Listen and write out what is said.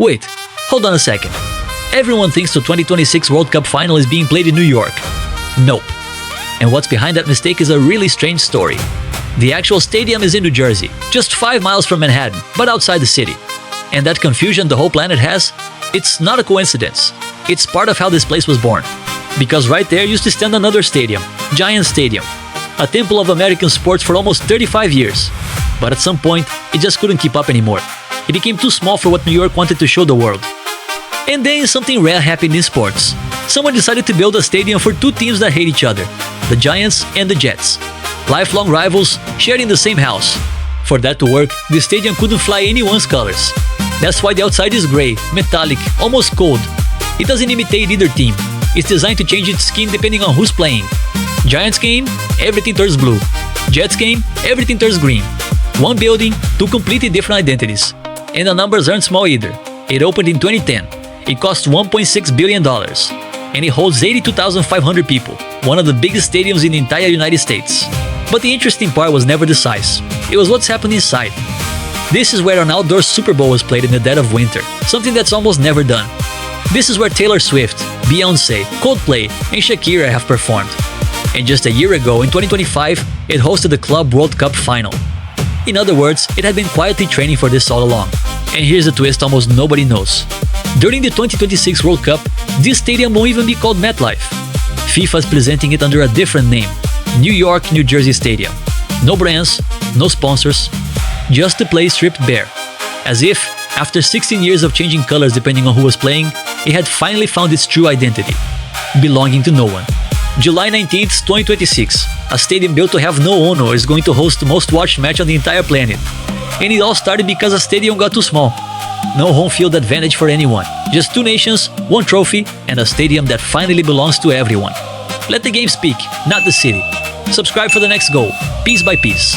Wait, hold on a second. Everyone thinks the 2026 World Cup final is being played in New York. Nope. And what's behind that mistake is a really strange story. The actual stadium is in New Jersey, just 5 miles from Manhattan, but outside the city. And that confusion the whole planet has, it's not a coincidence. It's part of how this place was born. Because right there used to stand another stadium, Giants Stadium, a temple of American sports for almost 35 years. But at some point, it just couldn't keep up anymore. It became too small for what New York wanted to show the world. And then something rare happened in sports. Someone decided to build a stadium for two teams that hate each other, the Giants and the Jets. Lifelong rivals sharing the same house. For that to work, the stadium couldn't fly anyone's colors. That's why the outside is gray, metallic, almost cold. It doesn't imitate either team. It's designed to change its skin depending on who's playing. Giants game, everything turns blue. Jets game, everything turns green. One building, two completely different identities. And the numbers aren't small either. It opened in 2010. It cost $1.6 billion. And it holds 82,500 people, one of the biggest stadiums in the entire United States. But the interesting part was never the size. It was what's happening inside. This is where an outdoor Super Bowl was played in the dead of winter, something that's almost never done. This is where Taylor Swift, Beyoncé, Coldplay, and Shakira have performed. And just a year ago, in 2025, it hosted the Club World Cup final. In other words, it had been quietly training for this all along. And here's the twist almost nobody knows. During the 2026 World Cup, this stadium won't even be called MetLife. FIFA is presenting it under a different name, New York, New Jersey Stadium. No brands, no sponsors, just the place stripped bare. As if, after 16 years of changing colors depending on who was playing, it had finally found its true identity, belonging to no one. July 19th, 2026, a stadium built to have no owner is going to host the most watched match on the entire planet. And it all started because a stadium got too small. No home field advantage for anyone, just two nations, one trophy, and a stadium that finally belongs to everyone. Let the game speak, not the city. Subscribe for the next goal, piece by piece.